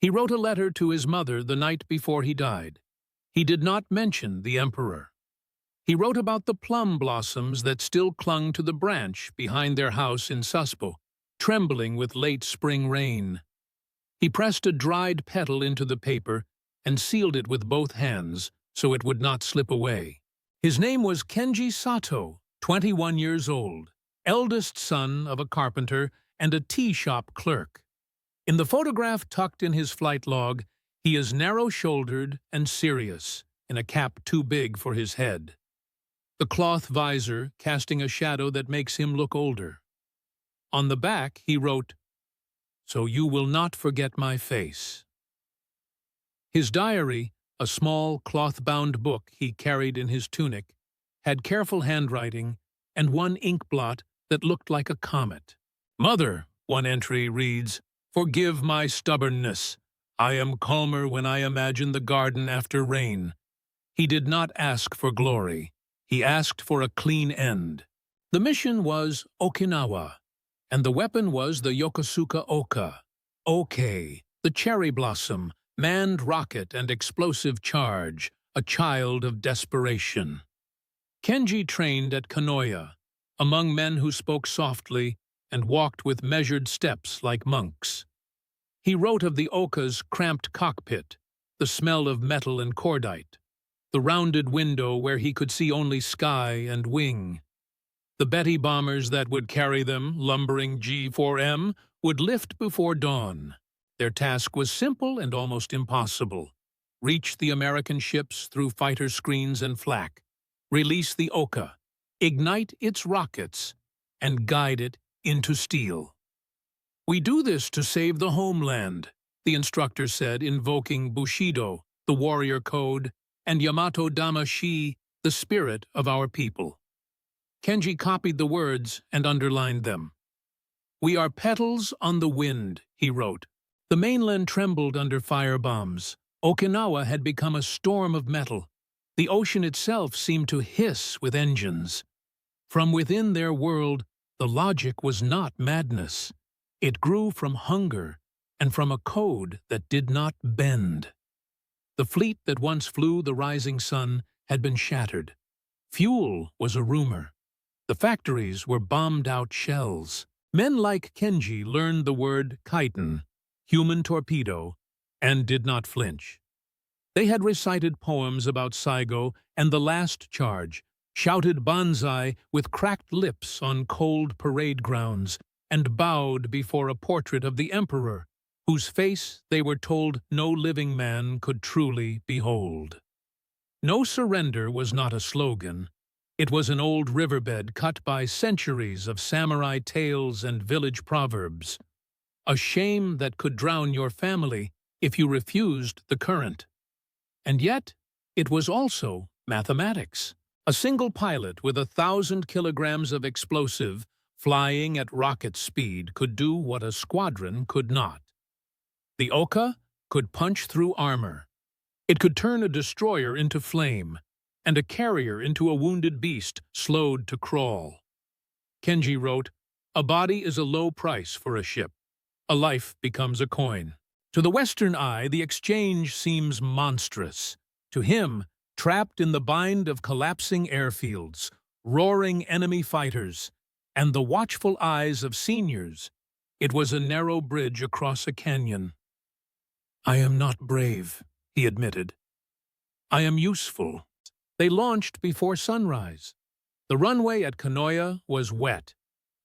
He wrote a letter to his mother the night before he died. He did not mention the emperor. He wrote about the plum blossoms that still clung to the branch behind their house in Sasebo, trembling with late spring rain. He pressed a dried petal into the paper and sealed it with both hands so it would not slip away. His name was Kenji Sato, 21 years old, eldest son of a carpenter and a tea shop clerk. In the photograph tucked in his flight log, he is narrow-shouldered and serious, in a cap too big for his head. The cloth visor casting a shadow that makes him look older. On the back he wrote, "So you will not forget my face." His diary, a small cloth-bound book he carried in his tunic, had careful handwriting and one ink blot that looked like a comet. "Mother," one entry reads, "forgive my stubbornness. I am calmer when I imagine the garden after rain." He did not ask for glory. He asked for a clean end. The mission was Okinawa, and the weapon was the Yokosuka Ohka, the cherry blossom, manned rocket and explosive charge, a child of desperation. Kenji trained at Kanoya, among men who spoke softly and walked with measured steps like monks. He wrote of the Ohka's cramped cockpit, the smell of metal and cordite, the rounded window where he could see only sky and wing. The Betty bombers that would carry them, lumbering G4M, would lift before dawn. Their task was simple and almost impossible. Reach the American ships through fighter screens and flak, release the Ohka, ignite its rockets, and guide it into steel. "We do this to save the homeland," the instructor said, invoking Bushido, the warrior code, and Yamato Damashi, the spirit of our people. Kenji copied the words and underlined them. "We are petals on the wind," he wrote. The mainland trembled under firebombs. Okinawa had become a storm of metal. The ocean itself seemed to hiss with engines. From within their world, the logic was not madness. It grew from hunger and from a code that did not bend. The fleet that once flew the rising sun had been shattered. Fuel was a rumor. The factories were bombed-out shells. Men like Kenji learned the word chitin, human torpedo, and did not flinch. They had recited poems about Saigo and the last charge, shouted banzai with cracked lips on cold parade grounds, and bowed before a portrait of the emperor, whose face they were told no living man could truly behold. No surrender was not a slogan. It was an old riverbed cut by centuries of samurai tales and village proverbs. A shame that could drown your family if you refused the current. And yet, it was also mathematics. A single pilot with 1,000 kilograms of explosive flying at rocket speed could do what a squadron could not. The Ohka could punch through armor. It could turn a destroyer into flame, and a carrier into a wounded beast slowed to crawl. Kenji wrote, "A body is a low price for a ship. A life becomes a coin." To the Western eye, the exchange seems monstrous. To him, trapped in the bind of collapsing airfields, roaring enemy fighters, and the watchful eyes of seniors, it was a narrow bridge across a canyon. "I am not brave," he admitted. "I am useful." They launched before sunrise. The runway at Kanoya was wet,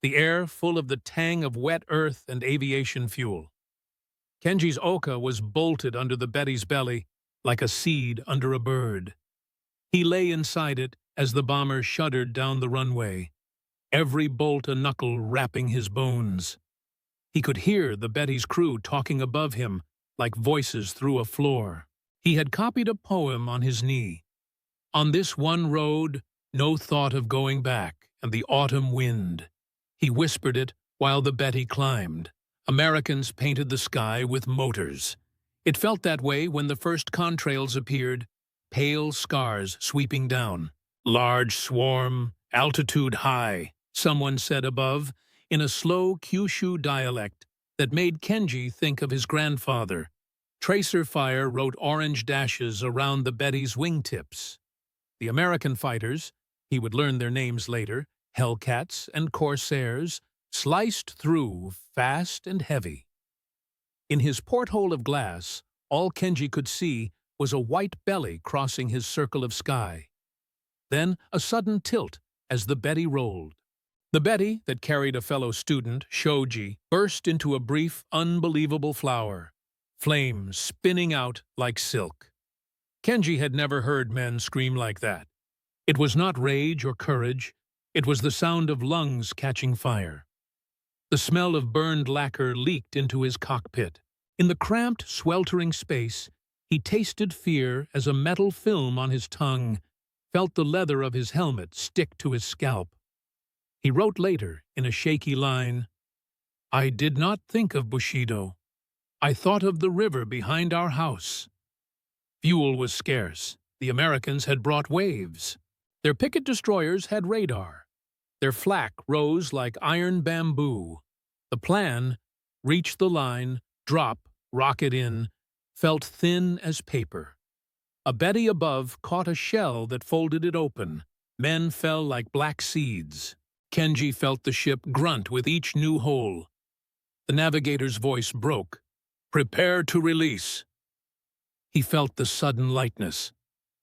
the air full of the tang of wet earth and aviation fuel. Kenji's Ohka was bolted under the Betty's belly like a seed under a bird. He lay inside it as the bomber shuddered down the runway, every bolt a knuckle rapping his bones. He could hear the Betty's crew talking above him like voices through a floor. He had copied a poem on his knee. On this one road, no thought of going back, and the autumn wind. He whispered it while the Betty climbed. Americans painted the sky with motors. It felt that way when the first contrails appeared, pale scars sweeping down. "Large swarm, altitude high," someone said above, in a slow Kyushu dialect that made Kenji think of his grandfather. Tracer fire wrote orange dashes around the Betty's wingtips. The American fighters, he would learn their names later, Hellcats and Corsairs, sliced through fast and heavy. In his porthole of glass, all Kenji could see was a white belly crossing his circle of sky. Then a sudden tilt as the Betty rolled. The Betty that carried a fellow student, Shoji, burst into a brief, unbelievable flower, flames spinning out like silk. Kenji had never heard men scream like that. It was not rage or courage, it was the sound of lungs catching fire. The smell of burned lacquer leaked into his cockpit. In the cramped, sweltering space, he tasted fear as a metal film on his tongue, felt the leather of his helmet stick to his scalp. He wrote later, in a shaky line, "I did not think of Bushido. I thought of the river behind our house." Fuel was scarce. The Americans had brought waves. Their picket destroyers had radar. Their flak rose like iron bamboo. The plan, reach the line, drop, rocket in, felt thin as paper. A Betty above caught a shell that folded it open. Men fell like black seeds. Kenji felt the ship grunt with each new hole. The navigator's voice broke. "Prepare to release." He felt the sudden lightness.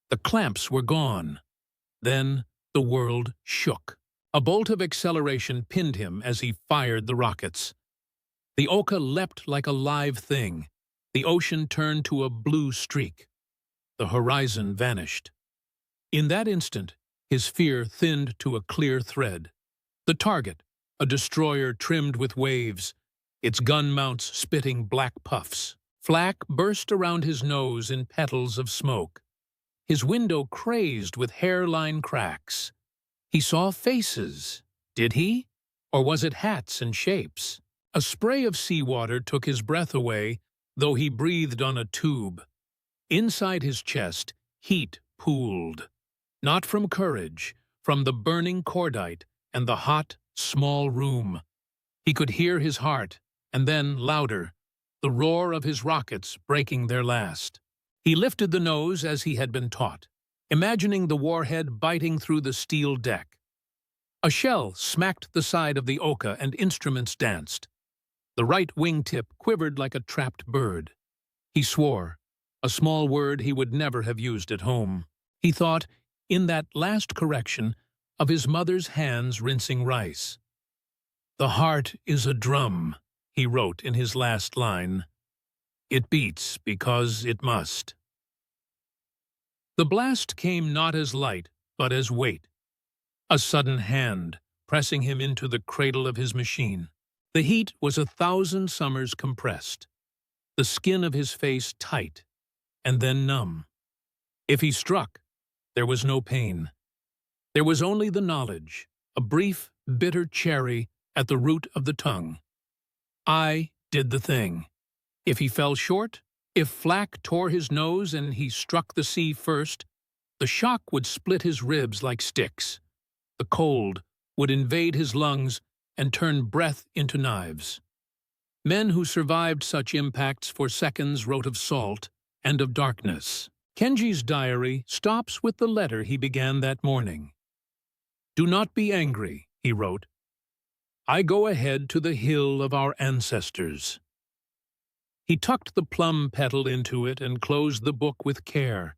The clamps were gone. Then the world shook. A bolt of acceleration pinned him as he fired the rockets. The Oka leapt like a live thing. The ocean turned to a blue streak. The horizon vanished. In that instant, his fear thinned to a clear thread. The target, a destroyer trimmed with waves, its gun mounts spitting black puffs. Flak burst around his nose in petals of smoke. His window crazed with hairline cracks. He saw faces. Did he? Or was it hats and shapes? A spray of seawater took his breath away, though he breathed on a tube. Inside his chest, heat pooled. Not from courage, from the burning cordite and the hot, small room. He could hear his heart, and then, louder, the roar of his rockets breaking their last. He lifted the nose as he had been taught, imagining the warhead biting through the steel deck. A shell smacked the side of the Oka and instruments danced. The right wingtip quivered like a trapped bird. He swore, a small word he would never have used at home. He thought, in that last correction, of his mother's hands rinsing rice. "The heart is a drum," he wrote in his last line. "It beats because it must." The blast came not as light, but as weight. A sudden hand, pressing him into the cradle of his machine. The heat was 1,000 summers compressed. The skin of his face tight, and then numb. If he struck, there was no pain. There was only the knowledge, a brief, bitter cherry at the root of the tongue. I did the thing. If he fell short, if flak tore his nose and he struck the sea first, the shock would split his ribs like sticks. The cold would invade his lungs and turn breath into knives. Men who survived such impacts for seconds wrote of salt and of darkness. Kenji's diary stops with the letter he began that morning. "Do not be angry," he wrote. "I go ahead to the hill of our ancestors." He tucked the plum petal into it and closed the book with care,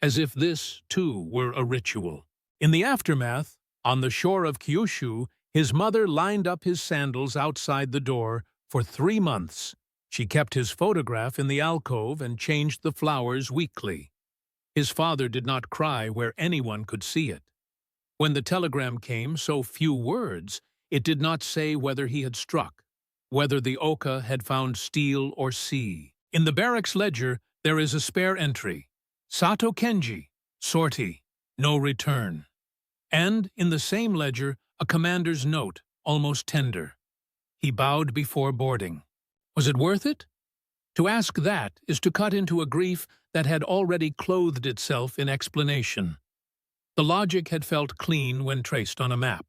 as if this, too, were a ritual. In the aftermath, on the shore of Kyushu, his mother lined up his sandals outside the door for 3 months. She kept his photograph in the alcove and changed the flowers weekly. His father did not cry where anyone could see it. When the telegram came, so few words, it did not say whether he had struck, whether the Oka had found steel or sea. In the barracks ledger, there is a spare entry. Sato Kenji, sortie, no return. And, in the same ledger, a commander's note, almost tender. He bowed before boarding. Was it worth it? To ask that is to cut into a grief that had already clothed itself in explanation. The logic had felt clean when traced on a map.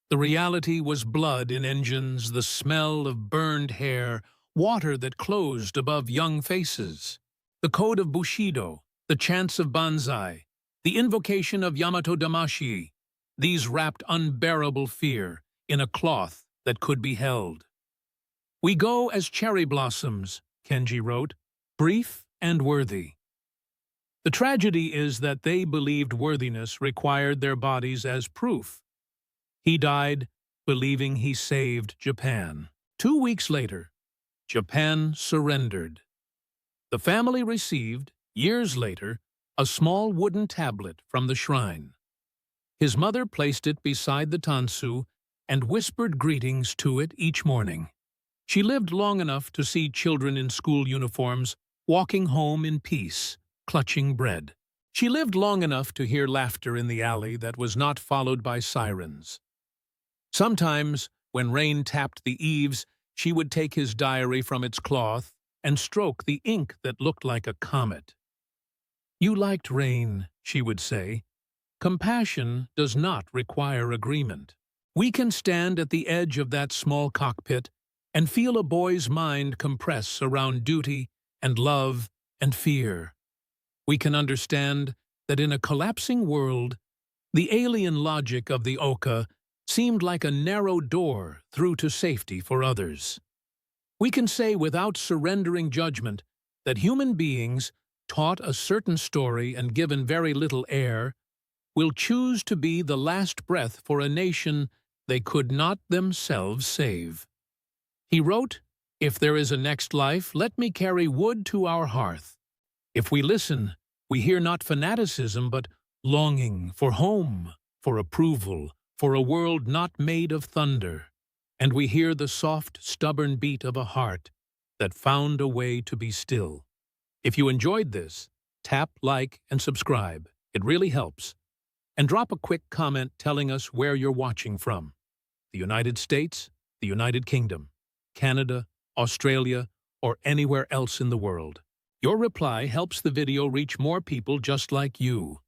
The reality was blood in engines, the smell of burned hair, water that closed above young faces, the code of Bushido, the chants of Banzai, the invocation of Yamato Damashi, these wrapped unbearable fear in a cloth that could be held. We go as cherry blossoms, Kenji wrote, brief and worthy. The tragedy is that they believed worthiness required their bodies as proof. He died believing he saved Japan. 2 weeks later, Japan surrendered. The family received, years later, a small wooden tablet from the shrine. His mother placed it beside the tansu and whispered greetings to it each morning. She lived long enough to see children in school uniforms walking home in peace, clutching bread. She lived long enough to hear laughter in the alley that was not followed by sirens. Sometimes, when rain tapped the eaves, she would take his diary from its cloth and stroke the ink that looked like a comet. "You liked rain," she would say. "Compassion does not require agreement." We can stand at the edge of that small cockpit and feel a boy's mind compress around duty and love and fear. We can understand that in a collapsing world, the alien logic of the Ohka seemed like a narrow door through to safety for others. We can say without surrendering judgment that human beings, taught a certain story and given very little air, will choose to be the last breath for a nation they could not themselves save. He wrote, "If there is a next life, let me carry wood to our hearth. If we listen, we hear not fanaticism, but longing for home, for approval, for a world not made of thunder. And we hear the soft, stubborn beat of a heart that found a way to be still." If you enjoyed this, tap like and subscribe. It really helps. And drop a quick comment telling us where you're watching from. The United States, the United Kingdom, Canada, Australia, or anywhere else in the world. Your reply helps the video reach more people just like you.